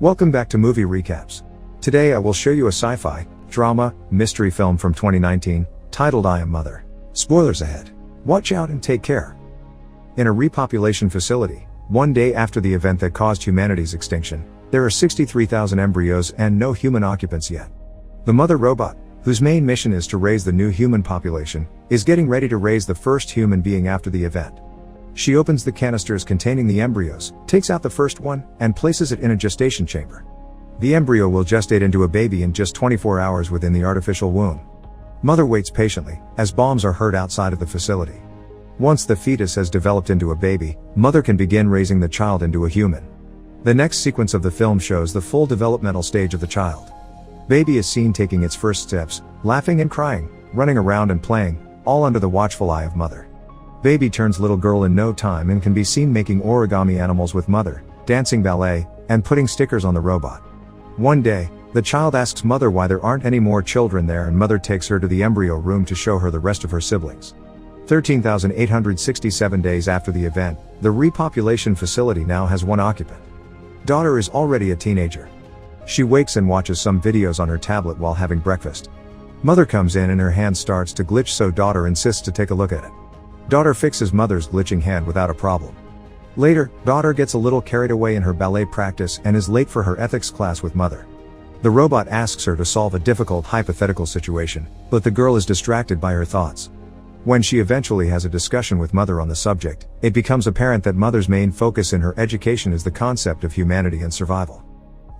Welcome back to Movie Recaps. Today I will show you a sci-fi, drama, mystery film from 2019, titled I Am Mother. Spoilers ahead. Watch out and take care. In a repopulation facility, one day after the event that caused humanity's extinction, there are 63,000 embryos and no human occupants yet. The mother robot, whose main mission is to raise the new human population, is getting ready to raise the first human being after the event. She opens the canisters containing the embryos, takes out the first one, and places it in a gestation chamber. The embryo will gestate into a baby in just 24 hours within the artificial womb. Mother waits patiently, as bombs are heard outside of the facility. Once the fetus has developed into a baby, mother can begin raising the child into a human. The next sequence of the film shows the full developmental stage of the child. Baby is seen taking its first steps, laughing and crying, running around and playing, all under the watchful eye of mother. Baby turns little girl in no time and can be seen making origami animals with mother, dancing ballet, and putting stickers on the robot. One day, the child asks mother why there aren't any more children there, and mother takes her to the embryo room to show her the rest of her siblings. 13,867 days after the event, the repopulation facility now has one occupant. Daughter is already a teenager. She wakes and watches some videos on her tablet while having breakfast. Mother comes in and her hand starts to glitch, so daughter insists to take a look at it. Daughter fixes mother's glitching hand without a problem. Later, daughter gets a little carried away in her ballet practice and is late for her ethics class with mother. The robot asks her to solve a difficult hypothetical situation, but the girl is distracted by her thoughts. When she eventually has a discussion with mother on the subject, it becomes apparent that mother's main focus in her education is the concept of humanity and survival.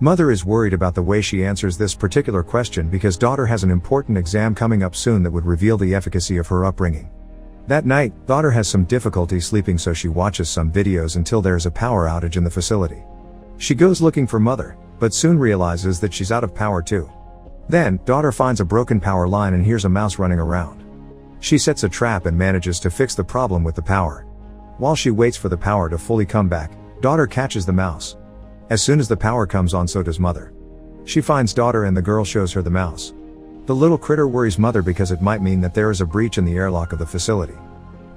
Mother is worried about the way she answers this particular question because daughter has an important exam coming up soon that would reveal the efficacy of her upbringing. That night, daughter has some difficulty sleeping, so she watches some videos until there is a power outage in the facility. She goes looking for mother, but soon realizes that she's out of power too. Then, daughter finds a broken power line and hears a mouse running around. She sets a trap and manages to fix the problem with the power. While she waits for the power to fully come back, daughter catches the mouse. As soon as the power comes on, so does mother. She finds daughter and the girl shows her the mouse. The little critter worries mother because it might mean that there is a breach in the airlock of the facility.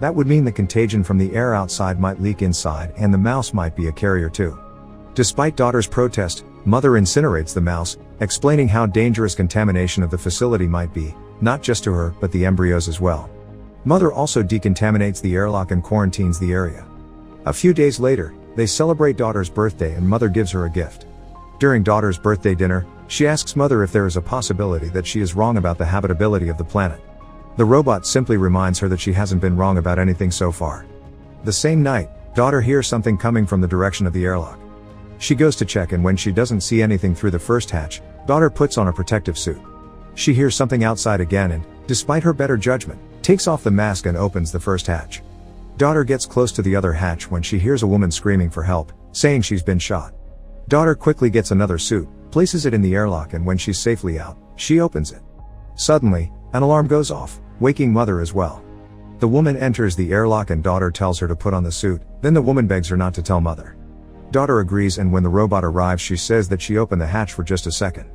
That would mean the contagion from the air outside might leak inside, and the mouse might be a carrier too. Despite daughter's protest, mother incinerates the mouse, explaining how dangerous contamination of the facility might be, not just to her, but the embryos as well. Mother also decontaminates the airlock and quarantines the area. A few days later, they celebrate daughter's birthday and mother gives her a gift. During daughter's birthday dinner, she asks mother if there is a possibility that she is wrong about the habitability of the planet. The robot simply reminds her that she hasn't been wrong about anything so far. The same night, daughter hears something coming from the direction of the airlock. She goes to check, and when she doesn't see anything through the first hatch, daughter puts on a protective suit. She hears something outside again and, despite her better judgment, takes off the mask and opens the first hatch. Daughter gets close to the other hatch when she hears a woman screaming for help, saying she's been shot. Daughter quickly gets another suit, places it in the airlock, and when she's safely out, she opens it. Suddenly, an alarm goes off, waking mother as well. The woman enters the airlock and daughter tells her to put on the suit, then the woman begs her not to tell mother. Daughter agrees, and when the robot arrives she says that she opened the hatch for just a second.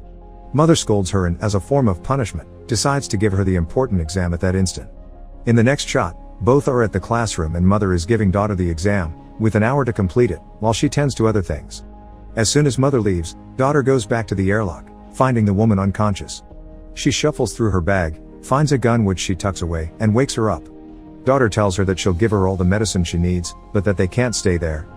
Mother scolds her and, as a form of punishment, decides to give her the important exam at that instant. In the next shot, both are at the classroom and mother is giving daughter the exam, with an hour to complete it, while she tends to other things. As soon as mother leaves, daughter goes back to the airlock, finding the woman unconscious. She shuffles through her bag, finds a gun which she tucks away, and wakes her up. Daughter tells her that she'll give her all the medicine she needs, but that they can't stay there.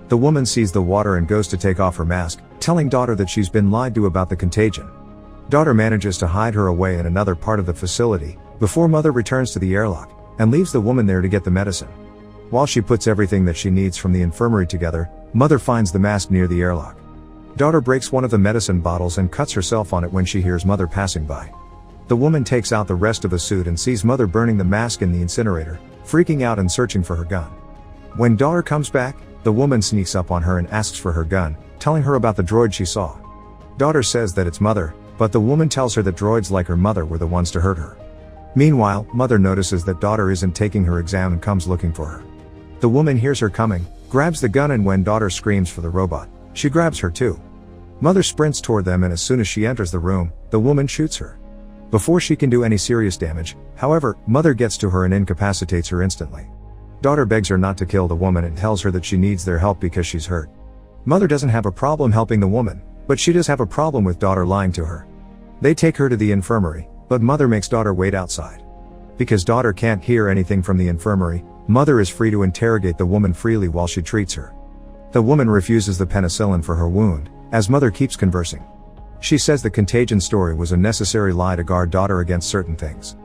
The woman sees the water and goes to take off her mask, telling daughter that she's been lied to about the contagion. Daughter manages to hide her away in another part of the facility, before mother returns to the airlock, and leaves the woman there to get the medicine. While she puts everything that she needs from the infirmary together, mother finds the mask near the airlock. Daughter breaks one of the medicine bottles and cuts herself on it when she hears mother passing by. The woman takes out the rest of the suit and sees mother burning the mask in the incinerator, freaking out and searching for her gun. When daughter comes back, the woman sneaks up on her and asks for her gun, telling her about the droid she saw. Daughter says that it's mother, but the woman tells her that droids like her mother were the ones to hurt her. Meanwhile, mother notices that daughter isn't taking her exam and comes looking for her. The woman hears her coming, grabs the gun, and when daughter screams for the robot, she grabs her too. Mother sprints toward them, and as soon as she enters the room, the woman shoots her. Before she can do any serious damage, however, mother gets to her and incapacitates her instantly. Daughter begs her not to kill the woman and tells her that she needs their help because she's hurt. Mother doesn't have a problem helping the woman, But she does have a problem with daughter lying to her. They take her to the infirmary, but mother makes daughter wait outside. Because daughter can't hear anything from the infirmary, mother is free to interrogate the woman freely while she treats her. The woman refuses the penicillin for her wound, as mother keeps conversing. She says the contagion story was a necessary lie to guard daughter against certain things.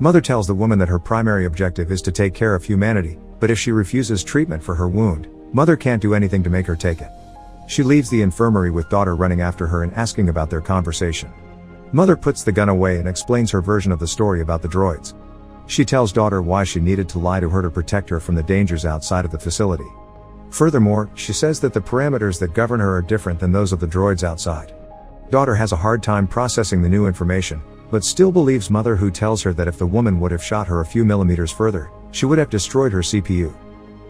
Mother tells the woman that her primary objective is to take care of humanity, but if she refuses treatment for her wound, mother can't do anything to make her take it. She leaves the infirmary with daughter running after her and asking about their conversation. Mother puts the gun away and explains her version of the story about the droids. She tells daughter why she needed to lie to her to protect her from the dangers outside of the facility. Furthermore, she says that the parameters that govern her are different than those of the droids outside. Daughter has a hard time processing the new information, but still believes mother, who tells her that if the woman would have shot her a few millimeters further, she would have destroyed her CPU.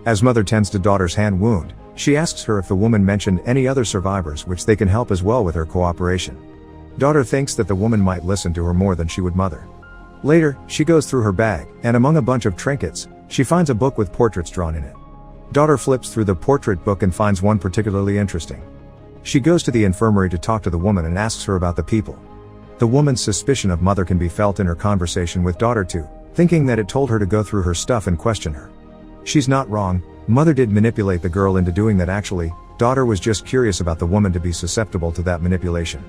As mother tends to daughter's hand wound, she asks her if the woman mentioned any other survivors which they can help as well with her cooperation. Daughter thinks that the woman might listen to her more than she would mother. Later, she goes through her bag, and among a bunch of trinkets, she finds a book with portraits drawn in it. Daughter flips through the portrait book and finds one particularly interesting. She goes to the infirmary to talk to the woman and asks her about the people. The woman's suspicion of mother can be felt in her conversation with daughter too, thinking that it told her to go through her stuff and question her. She's not wrong, mother did manipulate the girl into doing that. Actually, daughter was just curious about the woman to be susceptible to that manipulation.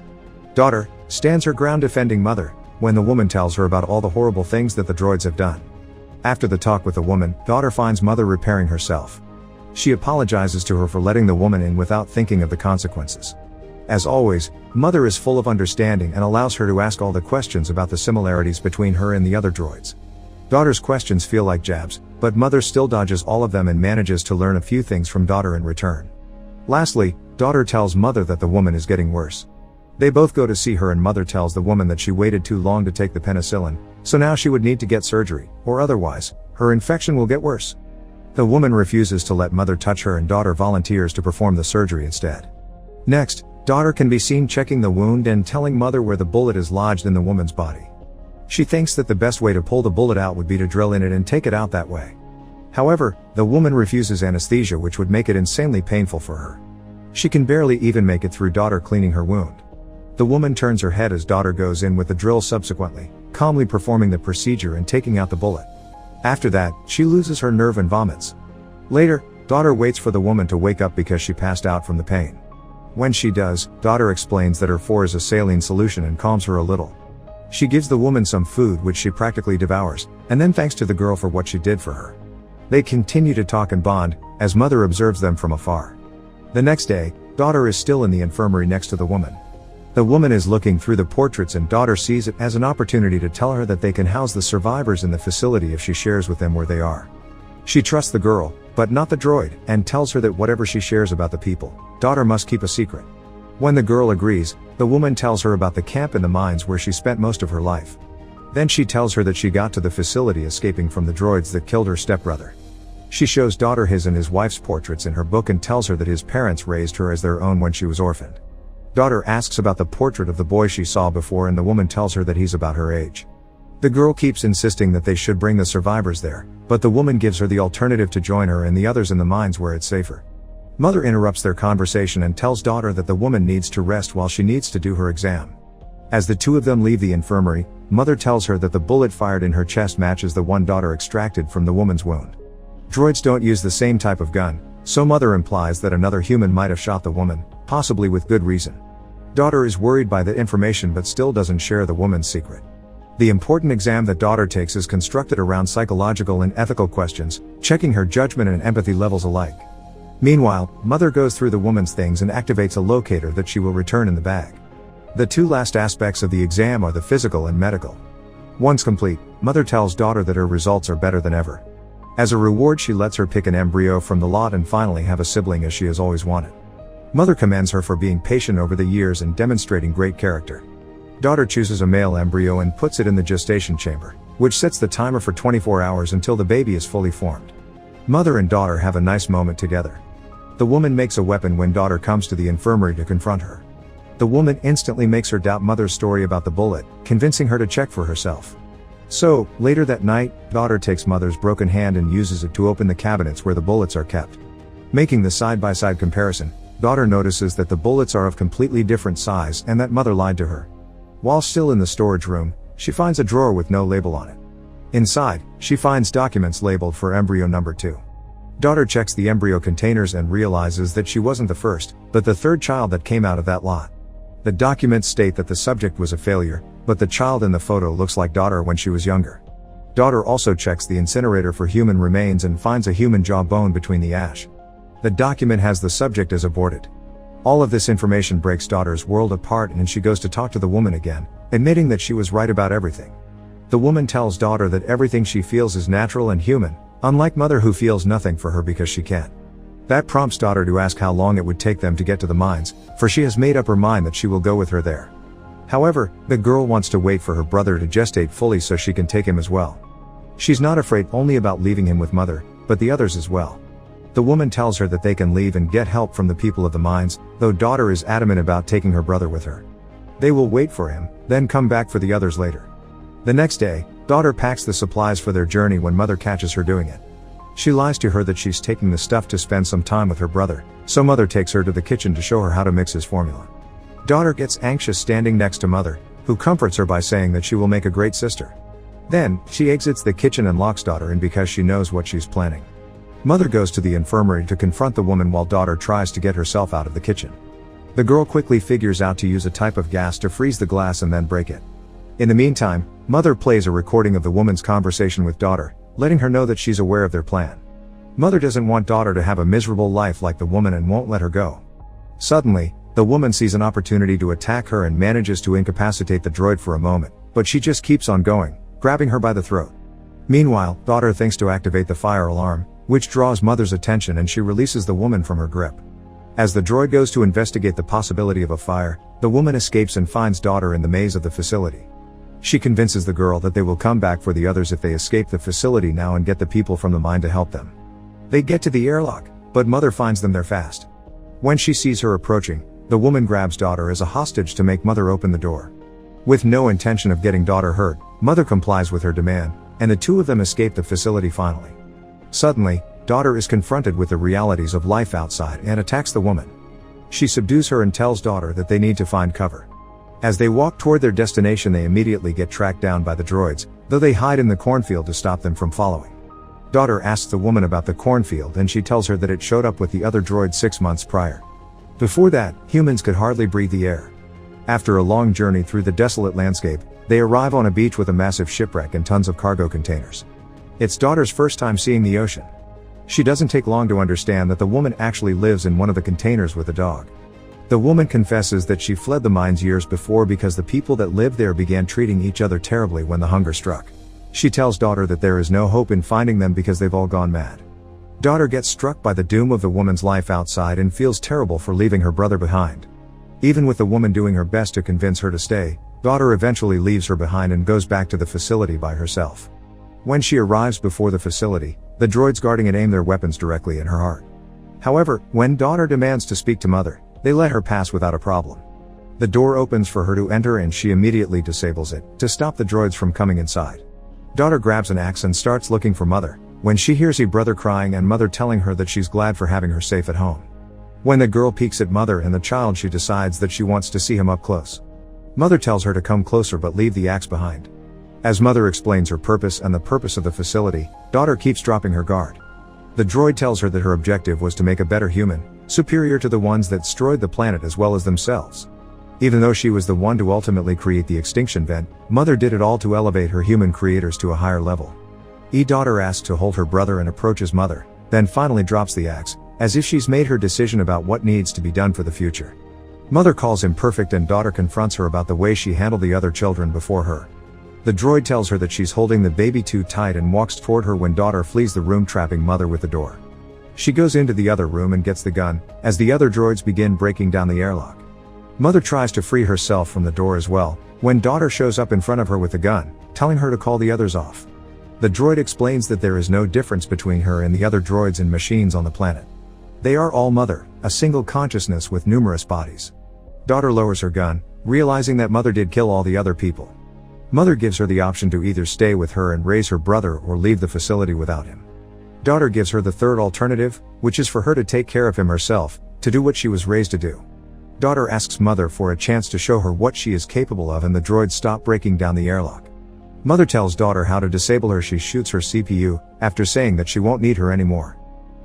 Daughter stands her ground defending mother, when the woman tells her about all the horrible things that the droids have done. After the talk with the woman, daughter finds mother repairing herself. She apologizes to her for letting the woman in without thinking of the consequences. As always, mother is full of understanding and allows her to ask all the questions about the similarities between her and the other droids. Daughter's questions feel like jabs, but mother still dodges all of them and manages to learn a few things from daughter in return. Lastly, daughter tells mother that the woman is getting worse. They both go to see her and mother tells the woman that she waited too long to take the penicillin, so now she would need to get surgery, or otherwise, her infection will get worse. The woman refuses to let mother touch her and daughter volunteers to perform the surgery instead. Next, daughter can be seen checking the wound and telling mother where the bullet is lodged in the woman's body. She thinks that the best way to pull the bullet out would be to drill in it and take it out that way. However, the woman refuses anesthesia, which would make it insanely painful for her. She can barely even make it through daughter cleaning her wound. The woman turns her head as daughter goes in with the drill, subsequently, calmly performing the procedure and taking out the bullet. After that, she loses her nerve and vomits. Later, daughter waits for the woman to wake up because she passed out from the pain. When she does, daughter explains that her 4 is a saline solution and calms her a little. She gives the woman some food which she practically devours, and then thanks to the girl for what she did for her. They continue to talk and bond, as mother observes them from afar. The next day, daughter is still in the infirmary next to the woman. The woman is looking through the portraits and daughter sees it as an opportunity to tell her that they can house the survivors in the facility if she shares with them where they are. She trusts the girl, but not the droid, and tells her that whatever she shares about the people, daughter must keep a secret. When the girl agrees, the woman tells her about the camp in the mines where she spent most of her life. Then she tells her that she got to the facility escaping from the droids that killed her stepbrother. She shows daughter his and his wife's portraits in her book and tells her that his parents raised her as their own when she was orphaned. Daughter asks about the portrait of the boy she saw before and the woman tells her that he's about her age. The girl keeps insisting that they should bring the survivors there, but the woman gives her the alternative to join her and the others in the mines where it's safer. Mother interrupts their conversation and tells daughter that the woman needs to rest while she needs to do her exam. As the two of them leave the infirmary, mother tells her that the bullet fired in her chest matches the one daughter extracted from the woman's wound. Droids don't use the same type of gun, so mother implies that another human might have shot the woman, possibly with good reason. Daughter is worried by the information but still doesn't share the woman's secret. The important exam that daughter takes is constructed around psychological and ethical questions, checking her judgment and empathy levels alike. Meanwhile, mother goes through the woman's things and activates a locator that she will return in the bag. The two last aspects of the exam are the physical and medical. Once complete, mother tells daughter that her results are better than ever. As a reward, she lets her pick an embryo from the lot and finally have a sibling as she has always wanted. Mother commends her for being patient over the years and demonstrating great character. Daughter chooses a male embryo and puts it in the gestation chamber, which sets the timer for 24 hours until the baby is fully formed. Mother and daughter have a nice moment together. The woman makes a weapon when daughter comes to the infirmary to confront her. The woman instantly makes her doubt mother's story about the bullet, convincing her to check for herself. So, later that night, daughter takes mother's broken hand and uses it to open the cabinets where the bullets are kept. Making the side-by-side comparison, daughter notices that the bullets are of completely different size and that mother lied to her. While still in the storage room, she finds a drawer with no label on it. Inside, she finds documents labeled for embryo number 2. Daughter checks the embryo containers and realizes that she wasn't the first, but the third child that came out of that lot. The documents state that the subject was a failure, but the child in the photo looks like daughter when she was younger. Daughter also checks the incinerator for human remains and finds a human jaw bone between the ash. The document has the subject as aborted. All of this information breaks daughter's world apart and she goes to talk to the woman again, admitting that she was right about everything. The woman tells daughter that everything she feels is natural and human, unlike mother who feels nothing for her because she can't. That prompts daughter to ask how long it would take them to get to the mines, for she has made up her mind that she will go with her there. However, the girl wants to wait for her brother to gestate fully so she can take him as well. She's not afraid only about leaving him with mother, but the others as well. The woman tells her that they can leave and get help from the people of the mines, though daughter is adamant about taking her brother with her. They will wait for him, then come back for the others later. The next day, daughter packs the supplies for their journey when mother catches her doing it. She lies to her that she's taking the stuff to spend some time with her brother, so mother takes her to the kitchen to show her how to mix his formula. Daughter gets anxious standing next to mother, who comforts her by saying that she will make a great sister. Then, she exits the kitchen and locks daughter in because she knows what she's planning. Mother goes to the infirmary to confront the woman while daughter tries to get herself out of the kitchen. The girl quickly figures out to use a type of gas to freeze the glass and then break it. In the meantime, mother plays a recording of the woman's conversation with daughter, letting her know that she's aware of their plan. Mother doesn't want daughter to have a miserable life like the woman and won't let her go. Suddenly, the woman sees an opportunity to attack her and manages to incapacitate the droid for a moment, but she just keeps on going, grabbing her by the throat. Meanwhile, daughter thinks to activate the fire alarm, which draws mother's attention and she releases the woman from her grip. As the droid goes to investigate the possibility of a fire, the woman escapes and finds daughter in the maze of the facility. She convinces the girl that they will come back for the others if they escape the facility now and get the people from the mine to help them. They get to the airlock, but mother finds them there fast. When she sees her approaching, the woman grabs daughter as a hostage to make mother open the door. With no intention of getting daughter hurt, mother complies with her demand, and the two of them escape the facility finally. Suddenly, daughter is confronted with the realities of life outside and attacks the woman. She subdues her and tells daughter that they need to find cover. As they walk toward their destination, they immediately get tracked down by the droids, though they hide in the cornfield to stop them from following. Daughter asks the woman about the cornfield and she tells her that it showed up with the other droids 6 months prior. Before that, humans could hardly breathe the air. After a long journey through the desolate landscape, they arrive on a beach with a massive shipwreck and tons of cargo containers. It's daughter's first time seeing the ocean. She doesn't take long to understand that the woman actually lives in one of the containers with a dog. The woman confesses that she fled the mines years before because the people that lived there began treating each other terribly when the hunger struck. She tells daughter that there is no hope in finding them because they've all gone mad. Daughter gets struck by the doom of the woman's life outside and feels terrible for leaving her brother behind. Even with the woman doing her best to convince her to stay, daughter eventually leaves her behind and goes back to the facility by herself. When she arrives before the facility, the droids guarding it aim their weapons directly in her heart. However, when daughter demands to speak to mother, they let her pass without a problem. The door opens for her to enter and she immediately disables it, to stop the droids from coming inside. Daughter grabs an axe and starts looking for mother, when she hears her brother crying and mother telling her that she's glad for having her safe at home. When the girl peeks at mother and the child, she decides that she wants to see him up close. Mother tells her to come closer but leave the axe behind. As mother explains her purpose and the purpose of the facility, daughter keeps dropping her guard. The droid tells her that her objective was to make a better human, superior to the ones that destroyed the planet as well as themselves. Even though she was the one to ultimately create the extinction event, mother did it all to elevate her human creators to a higher level. Daughter asks to hold her brother and approaches mother, then finally drops the axe, as if she's made her decision about what needs to be done for the future. Mother calls him perfect and daughter confronts her about the way she handled the other children before her. The droid tells her that she's holding the baby too tight and walks toward her when daughter flees the room, trapping mother with the door. She goes into the other room and gets the gun, as the other droids begin breaking down the airlock. Mother tries to free herself from the door as well, when daughter shows up in front of her with the gun, telling her to call the others off. The droid explains that there is no difference between her and the other droids and machines on the planet. They are all mother, a single consciousness with numerous bodies. Daughter lowers her gun, realizing that mother did kill all the other people. Mother gives her the option to either stay with her and raise her brother or leave the facility without him. Daughter gives her the third alternative, which is for her to take care of him herself, to do what she was raised to do. Daughter asks mother for a chance to show her what she is capable of, and the droids stop breaking down the airlock. Mother tells daughter how to disable her. She shoots her CPU, after saying that she won't need her anymore.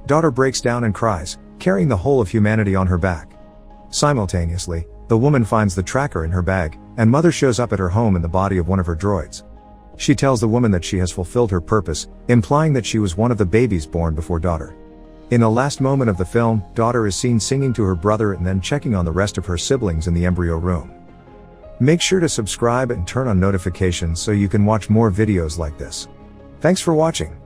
Daughter breaks down and cries, carrying the whole of humanity on her back. Simultaneously, the woman finds the tracker in her bag, and mother shows up at her home in the body of one of her droids. She tells the woman that she has fulfilled her purpose, implying that she was one of the babies born before daughter. In the last moment of the film, daughter is seen singing to her brother and then checking on the rest of her siblings in the embryo room. Make sure to subscribe and turn on notifications so you can watch more videos like this. Thanks for watching.